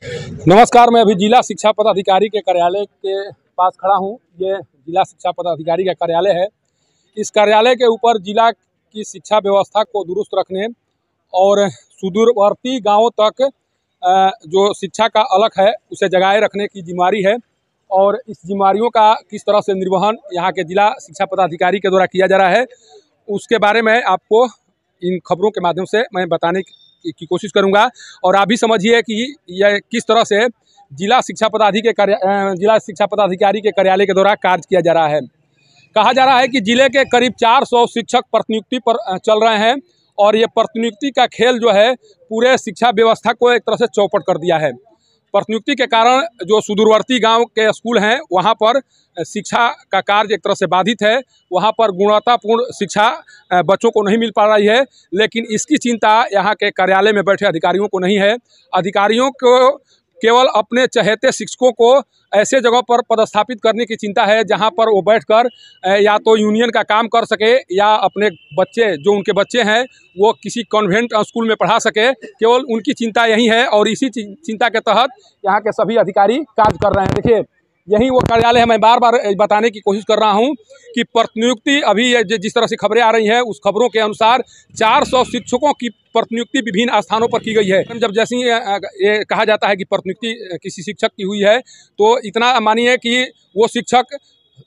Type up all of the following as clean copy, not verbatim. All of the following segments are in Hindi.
नमस्कार, मैं अभी जिला शिक्षा पदाधिकारी के कार्यालय के पास खड़ा हूँ। ये जिला शिक्षा पदाधिकारी का कार्यालय है। इस कार्यालय के ऊपर जिला की शिक्षा व्यवस्था को दुरुस्त रखने और सुदूरवर्ती गांवों तक जो शिक्षा का अलख है उसे जगाए रखने की जिम्मेदारी है। और इस जिम्मेदारियों का किस तरह से निर्वहन यहाँ के जिला शिक्षा पदाधिकारी के द्वारा किया जा रहा है, उसके बारे में आपको इन खबरों के माध्यम से मैं बताने की कोशिश करूंगा। और आप भी समझिए कि यह किस तरह से जिला शिक्षा पदाधिकारी के कार्यालय के द्वारा कार्य किया जा रहा है। कहा जा रहा है कि जिले के करीब 400 शिक्षक प्रतिनियुक्ति पर चल रहे हैं और ये प्रतिनियुक्ति का खेल जो है पूरे शिक्षा व्यवस्था को एक तरह से चौपट कर दिया है। प्रतिनियुक्ति के कारण जो सुदूरवर्ती गांव के स्कूल हैं वहां पर शिक्षा का कार्य एक तरह से बाधित है। वहां पर गुणवत्तापूर्ण शिक्षा बच्चों को नहीं मिल पा रही है। लेकिन इसकी चिंता यहाँ के कार्यालय में बैठे अधिकारियों को नहीं है। अधिकारियों को केवल अपने चहेते शिक्षकों को ऐसे जगहों पर पदस्थापित करने की चिंता है जहां पर वो बैठकर या तो यूनियन का काम कर सके या अपने बच्चे जो उनके बच्चे हैं वो किसी कॉन्वेंट स्कूल में पढ़ा सके। केवल उनकी चिंता यही है और इसी चिंता के तहत यहाँ के सभी अधिकारी कार्य कर रहे हैं। देखिए, यही वो कार्यालय है। मैं बार बार बताने की कोशिश कर रहा हूं कि प्रतिनियुक्ति अभी जिस तरह से खबरें आ रही हैं उस खबरों के अनुसार 400 शिक्षकों की प्रतिनियुक्ति विभिन्न स्थानों पर की गई है। जब जैसे ये कहा जाता है कि प्रतिनियुक्ति किसी शिक्षक की हुई है तो इतना मानिए कि वो शिक्षक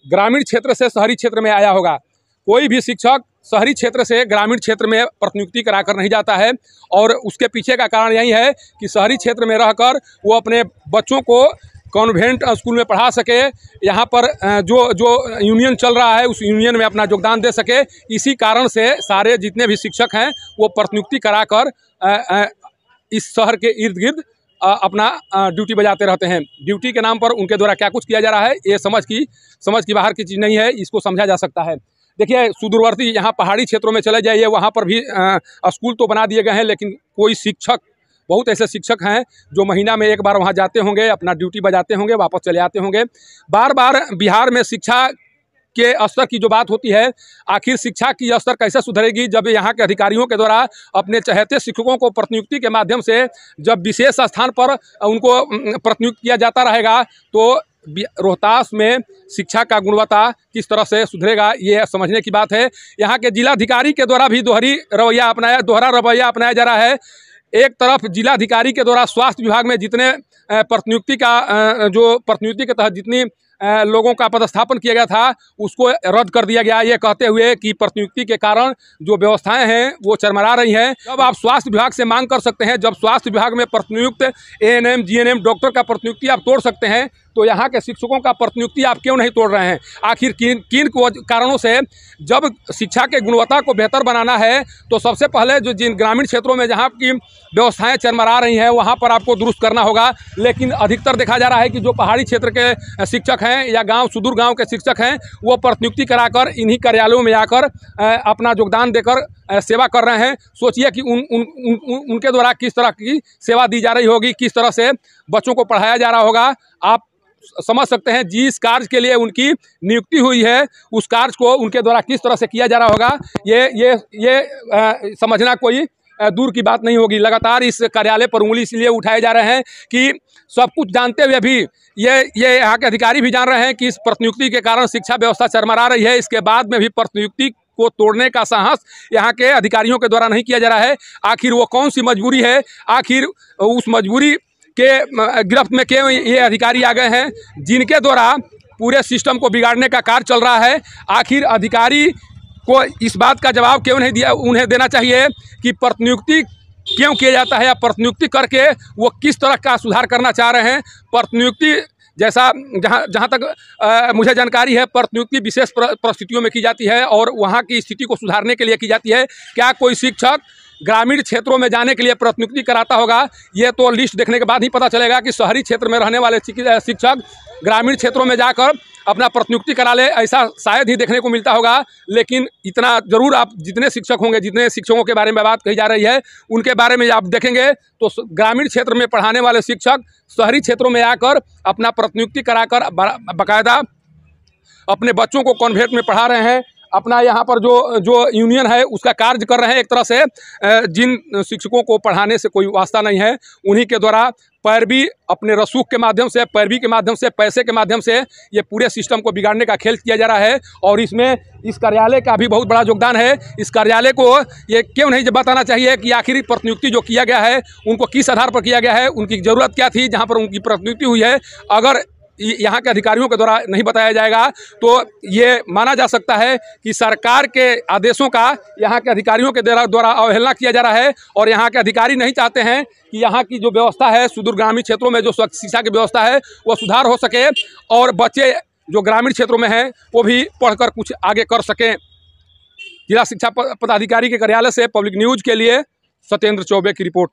ग्रामीण क्षेत्र से शहरी क्षेत्र में आया होगा। कोई भी शिक्षक शहरी क्षेत्र से ग्रामीण क्षेत्र में प्रतिनियुक्ति कराकर नहीं जाता है और उसके पीछे का कारण यही है कि शहरी क्षेत्र में रहकर वो अपने बच्चों को कॉन्वेंट स्कूल में पढ़ा सके, यहाँ पर जो यूनियन चल रहा है उस यूनियन में अपना योगदान दे सके। इसी कारण से सारे जितने भी शिक्षक हैं वो प्रतिनियुक्ति कराकर इस शहर के इर्द गिर्द अपना ड्यूटी बजाते रहते हैं। ड्यूटी के नाम पर उनके द्वारा क्या कुछ किया जा रहा है ये समझ की बाहर की चीज़ नहीं है, इसको समझा जा सकता है। देखिए, सुदूरवर्ती यहाँ पहाड़ी क्षेत्रों में चले जाइए, वहाँ पर भी स्कूल तो बना दिए गए हैं, लेकिन कोई शिक्षक, बहुत ऐसे शिक्षक हैं जो महीना में एक बार वहाँ जाते होंगे, अपना ड्यूटी बजाते होंगे, वापस चले आते होंगे। बार बार बिहार में शिक्षा के स्तर की जो बात होती है, आखिर शिक्षा की स्तर कैसे सुधरेगी जब यहाँ के अधिकारियों के द्वारा अपने चहेते शिक्षकों को प्रतिनियुक्ति के माध्यम से जब विशेष स्थान पर उनको प्रतिनियुक्त किया जाता रहेगा तो रोहतास में शिक्षा का गुणवत्ता किस तरह से सुधरेगा ये समझने की बात है। यहाँ के जिलाधिकारी के द्वारा भी दोहरा रवैया अपनाया जा रहा है। एक तरफ जिलाधिकारी के द्वारा स्वास्थ्य विभाग में जितने प्रतिनियुक्ति के तहत जितनी लोगों का पदस्थापन किया गया था उसको रद्द कर दिया गया, ये कहते हुए कि प्रतिनियुक्ति के कारण जो व्यवस्थाएं हैं वो चरमरा रही हैं। जब आप स्वास्थ्य विभाग से मांग कर सकते हैं, जब स्वास्थ्य विभाग में प्रतिनियुक्त ANM GNM डॉक्टर का प्रतिनियुक्ति आप तोड़ सकते हैं, तो यहाँ के शिक्षकों का प्रतिनियुक्ति आप क्यों नहीं तोड़ रहे हैं? आखिर किन कारणों से? जब शिक्षा के गुणवत्ता को बेहतर बनाना है तो सबसे पहले जो जिन ग्रामीण क्षेत्रों में जहाँ की व्यवस्थाएं चरमरा रही हैं वहाँ पर आपको दुरुस्त करना होगा। लेकिन अधिकतर देखा जा रहा है कि जो पहाड़ी क्षेत्र के शिक्षक हैं या सुदूर गाँव के शिक्षक हैं वो प्रतिनियुक्ति कराकर इन्हीं कार्यालयों में आकर अपना योगदान देकर सेवा कर रहे हैं। सोचिए कि उनके द्वारा किस तरह की सेवा दी जा रही होगी, किस तरह से बच्चों को पढ़ाया जा रहा होगा। आप समझ सकते हैं जिस कार्य के लिए उनकी नियुक्ति हुई है उस कार्य को उनके द्वारा किस तरह से किया जा रहा होगा, ये समझना कोई दूर की बात नहीं होगी। लगातार इस कार्यालय पर उंगली इसलिए उठाए जा रहे हैं कि सब कुछ जानते हुए भी ये यहाँ के अधिकारी भी जान रहे हैं कि इस प्रतिनियुक्ति के कारण शिक्षा व्यवस्था चरमरा रही है। इसके बाद में भी प्रतिनियुक्ति को तोड़ने का साहस यहाँ के अधिकारियों के द्वारा नहीं किया जा रहा है। आखिर वो कौन सी मजबूरी है? आखिर उस मजबूरी के गिरफ्त में क्यों ये अधिकारी आ गए हैं जिनके द्वारा पूरे सिस्टम को बिगाड़ने का कार्य चल रहा है? आखिर अधिकारी को इस बात का जवाब क्यों नहीं उन्हें देना चाहिए कि प्रतिनियुक्ति क्यों किया जाता है या प्रतिनियुक्ति करके वो किस तरह का सुधार करना चाह रहे हैं? प्रतिनियुक्ति जैसा जहाँ तक मुझे जानकारी है प्रतिनियुक्ति विशेष परिस्थितियों में की जाती है और वहाँ की स्थिति को सुधारने के लिए की जाती है। क्या कोई शिक्षक ग्रामीण क्षेत्रों में जाने के लिए प्रतिनियुक्ति कराता होगा? ये तो लिस्ट देखने के बाद ही पता चलेगा कि शहरी क्षेत्र में रहने वाले शिक्षक ग्रामीण क्षेत्रों में जाकर अपना प्रतिनियुक्ति करा ले, ऐसा शायद ही देखने को मिलता होगा। लेकिन इतना जरूर आप जितने शिक्षक होंगे, जितने शिक्षकों के बारे में बात कही जा रही है उनके बारे में आप देखेंगे तो ग्रामीण क्षेत्र में पढ़ाने वाले शिक्षक शहरी क्षेत्रों में आकर अपना प्रतिनियुक्ति कराकर बाकायदा अपने बच्चों को कॉन्वेंट में पढ़ा रहे हैं। अपना यहाँ पर जो यूनियन है उसका कार्य कर रहे हैं। एक तरह से जिन शिक्षकों को पढ़ाने से कोई वास्ता नहीं है उन्हीं के द्वारा पैरवी अपने रसूख के माध्यम से, पैरवी के माध्यम से, पैसे के माध्यम से ये पूरे सिस्टम को बिगाड़ने का खेल किया जा रहा है। और इसमें इस कार्यालय का भी बहुत बड़ा योगदान है। इस कार्यालय को ये क्यों नहीं बताना चाहिए कि आखिर प्रतिनियुक्ति जो किया गया है उनको किस आधार पर किया गया है, उनकी ज़रूरत क्या थी जहाँ पर उनकी प्रतिनियुक्ति हुई है। अगर यहाँ के अधिकारियों के द्वारा नहीं बताया जाएगा तो ये माना जा सकता है कि सरकार के आदेशों का यहाँ के अधिकारियों के द्वारा अवहेलना किया जा रहा है। और यहाँ के अधिकारी नहीं चाहते हैं कि यहाँ की जो व्यवस्था है, सुदूर ग्रामीण क्षेत्रों में जो शिक्षा की व्यवस्था है वो सुधार हो सके और बच्चे जो ग्रामीण क्षेत्रों में हैं वो भी पढ़कर कुछ आगे कर सकें। जिला शिक्षा पदाधिकारी के कार्यालय से पब्लिक न्यूज़ के लिए सत्येंद्र चौबे की रिपोर्ट।